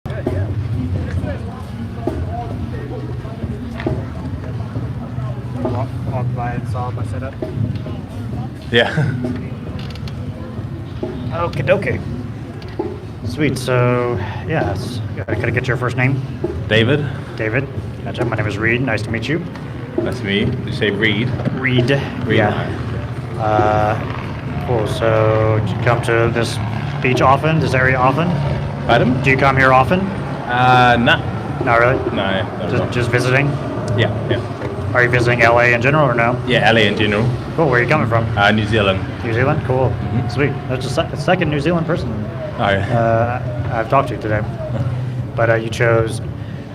Walked by and saw my setup. Yeah. Okie dokie. Sweet. So, yeah, can I get your first name? David. David. Gotcha. My name is Reed. Nice to meet you. That's me. Did you say Reed? Reed. Yeah. Cool. So, do you come to this beach often? This area often? Pardon? Do you come here often? Nah. Not really. No. Just visiting. Yeah. Are you visiting LA in general or no? Yeah, LA in general. Cool. Where are you coming from? New Zealand. New Zealand. Cool. Mm-hmm. Sweet. That's the second New Zealand person I've talked to today. But you chose.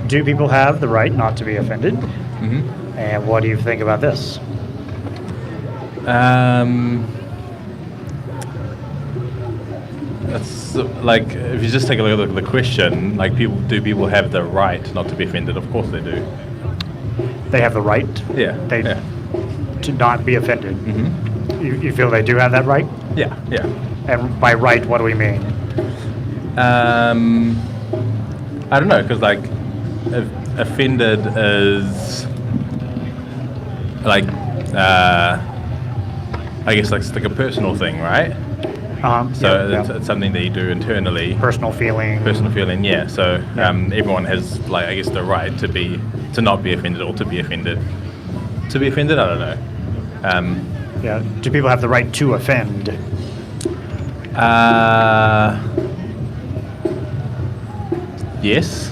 Do people have the right not to be offended? Mm-hmm. And what do you think about this? That's like, if you just take a look at the question, like, do people have the right not to be offended? Of course they do. They have the right. Yeah. To not be offended. Mm-hmm. You feel they do have that right? Yeah. And by right, what do we mean? I don't know, because like, offended is like, I guess like it's like a personal thing, right? So it's something that you do internally. Personal feeling. Yeah. So everyone has, like, I guess, the right to not be offended or to be offended. To be offended, I don't know. Yeah. Do people have the right to offend? Yes.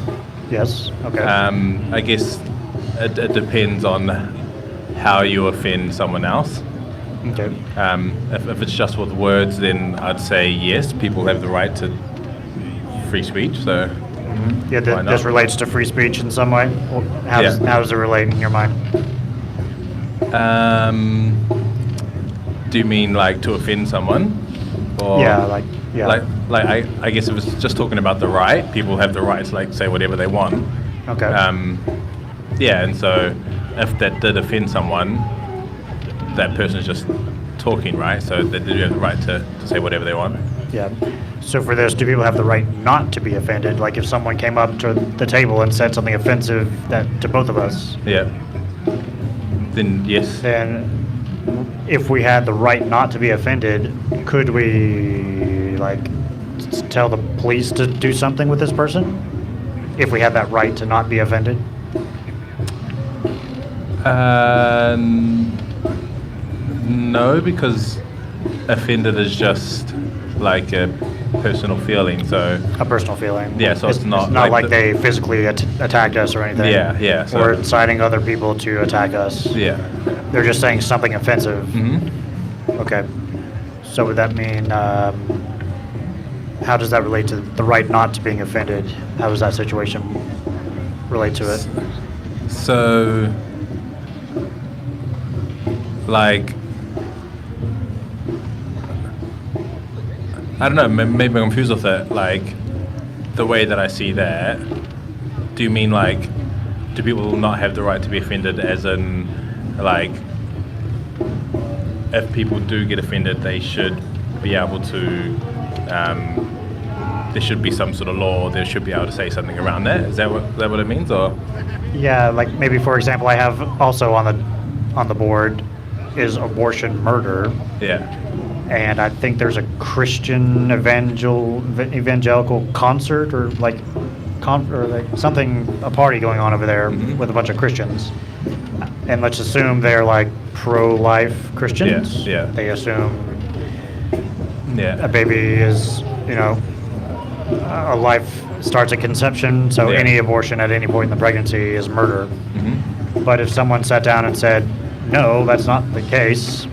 Yes. Okay. I guess it depends on how you offend someone else. Okay. If it's just with words, then I'd say yes, people have the right to free speech. So yeah, this relates to free speech in some way. Well, how does it relate in your mind? Do you mean like to offend someone? Or Like I guess if it's just talking about the right, people have the right to like say whatever they want. Okay. And so if that did offend someone, that person's just talking, right? So they do have the right to say whatever they want. Yeah. So for this, do people have the right not to be offended? Like if someone came up to the table and said something offensive to both of us. Yeah. Then yes. Then if we had the right not to be offended, could we like tell the police to do something with this person? If we had that right to not be offended? No, because offended is just like a personal feeling. So a personal feeling. Yeah, so it's not like they physically attacked us or anything. Yeah. So or inciting other people to attack us. Yeah. They're just saying something offensive. Mm-hmm. Okay. So would that mean, how does that relate to the right not to being offended? How does that situation relate to it? So, like, I don't know, maybe I'm confused with it. Like, the way that I see that, do you mean like, do people not have the right to be offended as in, like, if people do get offended, they should be able to, there should be some sort of law, they should be able to say something around that? Is that what it means, or? Yeah, like maybe, for example, I have also on the board is abortion murder. Yeah. And I think there's a Christian evangelical concert or like something, a party going on over there with a bunch of Christians. And let's assume they're like pro-life Christians. Yeah. They assume a baby is, a life starts at conception, so any abortion at any point in the pregnancy is murder. Mm-hmm. But if someone sat down and said, no, that's not the case,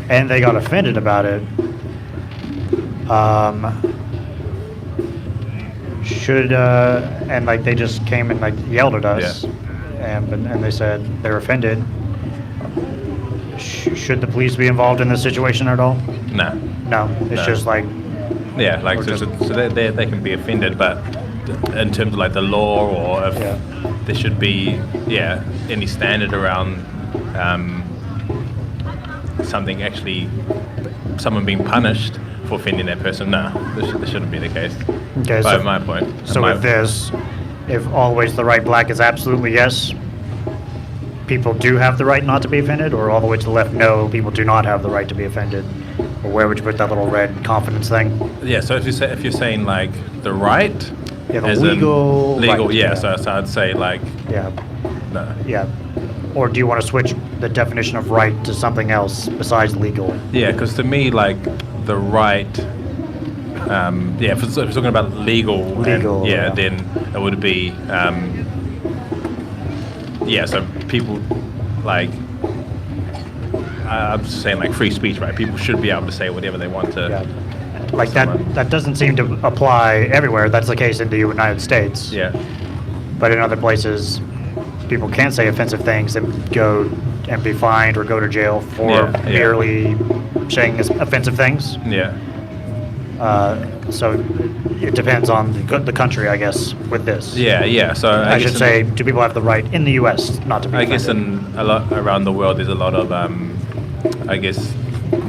and they got offended about it, and like they just came and like yelled at us, and they said they're offended, should the police be involved in this situation at all? No, it's just like... Yeah, like so they can be offended, but in terms of like the law, or if there should be any standard around someone being punished for offending that person, no, this shouldn't be the case. Okay, By so my point. So with this, if always the right black is absolutely yes, people do have the right not to be offended, or all the way to the left, no, people do not have the right to be offended. Or where would you put that little red confidence thing? Yeah, so if you're saying like the right, Yeah, the as in legal right, yeah. yeah. So I'd say like Yeah, no. yeah. Or do you want to switch the definition of right to something else besides legal? Yeah, because to me, like the right. Yeah, if we're talking about legal, Yeah. then it would be. Yeah, so people like. I'm just saying like free speech, right? People should be able to say whatever they want to. Yeah. Like someone. that doesn't seem to apply everywhere. That's the case in the United States. Yeah. But in other places, people can't say offensive things and go and be fined or go to jail for merely saying offensive things. Yeah. So it depends on the country, I guess, with this. Yeah. So I should say, do people have the right in the U.S. not to be I offended? guess in a lot around the world, there's a lot of, I guess,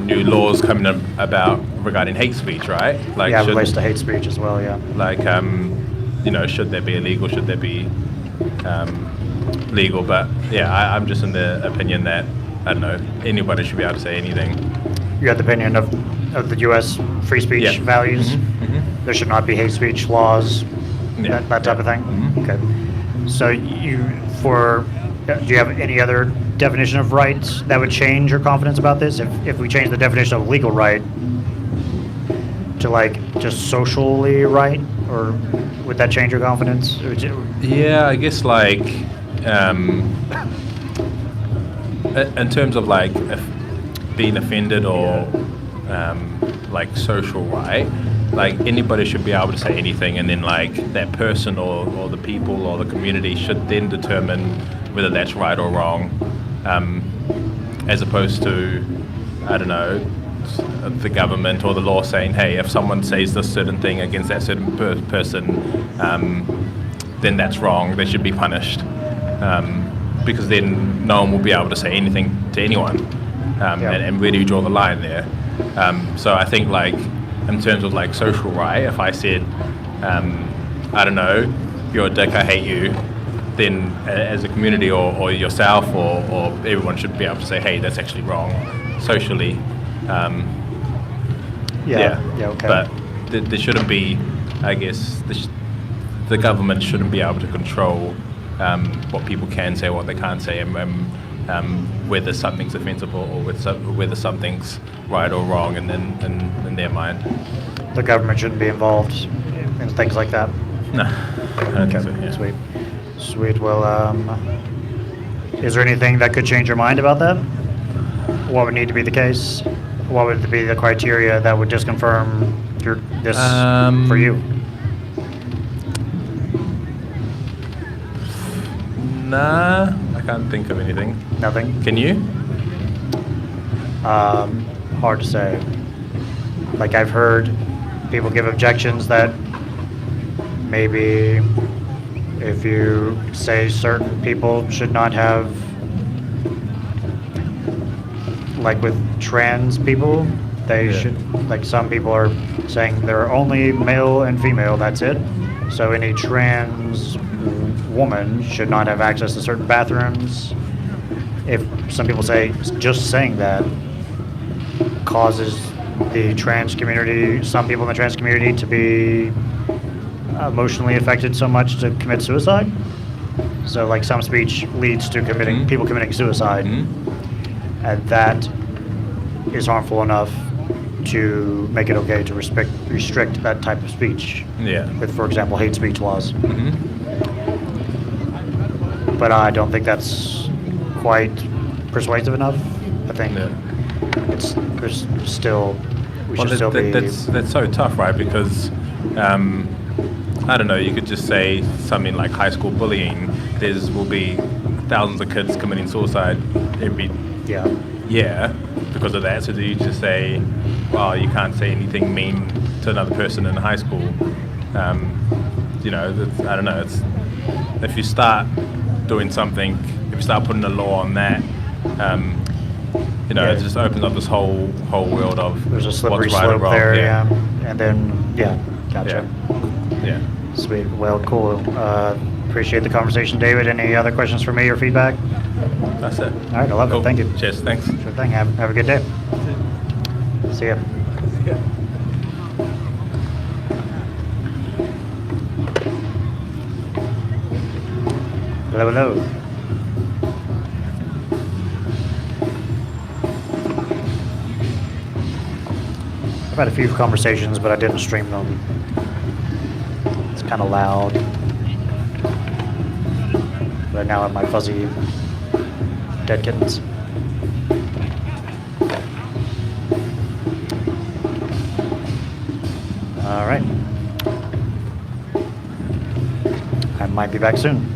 new laws coming about regarding hate speech, right? Like yeah, it relates to hate speech as well. Yeah. Like, should there be illegal? Should there be legal? But yeah, I'm just in the opinion that I don't know, anybody should be able to say anything. You have the opinion of the U.S. free speech values. Mm-hmm. There should not be hate speech laws, that type of thing. Mm-hmm. Okay. So do you have any other definition of rights that would change your confidence about this? If we change the definition of legal right to like just socially right, or would that change your confidence? Yeah, I guess like in terms of like being offended or like social right, like anybody should be able to say anything, and then like that person or the people or the community should then determine whether that's right or wrong, as opposed to, I don't know, the government or the law saying, hey, if someone says this certain thing against that certain person, then that's wrong, they should be punished, because then no one will be able to say anything to anyone, and where do you draw the line there? So I think like in terms of like social right, if I said, I don't know, you're a dick, I hate you, then as a community or yourself or everyone should be able to say, hey, that's actually wrong socially. Okay. But there shouldn't be, I guess, the government shouldn't be able to control what people can say, what they can't say, and whether something's offensive or whether something's right or wrong in their mind. The government shouldn't be involved in things like that. No. I don't think so, yeah. Sweet. Well, is there anything that could change your mind about that? What would need to be the case? What would be the criteria that would just confirm this for you? Nah, I can't think of anything. Nothing? Can you? Hard to say. Like, I've heard people give objections that maybe if you say certain people should not have, like with trans people, they should, like some people are saying they're only male and female, that's it. So any trans woman should not have access to certain bathrooms. If some people say just saying that causes the trans community, some people in the trans community, to be emotionally affected so much to commit suicide. So like some speech leads to people committing suicide, and that is harmful enough to make it okay to restrict that type of speech. With, for example, hate speech laws. But I don't think that's quite persuasive enough. I think there's still we should still be. That's so tough, right? Because I don't know. You could just say something like high school bullying. Will be thousands of kids committing suicide every year because of that. So do you just say, well, you can't say anything mean to another person in high school? I don't know. It's if you start doing something, if you start putting a law on that, it just opens up this whole world of there's a slippery what's right slope or wrong. there, and then Gotcha. Yeah. Sweet. Well, cool. Appreciate the conversation, David. Any other questions for me or feedback? That's it. All right, I love Cool. it. Thank you. Cheers. Thanks. Sure thing. Have a good day. See ya. Yeah. Hello, hello. I've had a few conversations, but I didn't stream them. It's kind of loud. But now I have my fuzzy dead kittens. All right. I might be back soon.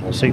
We'll see.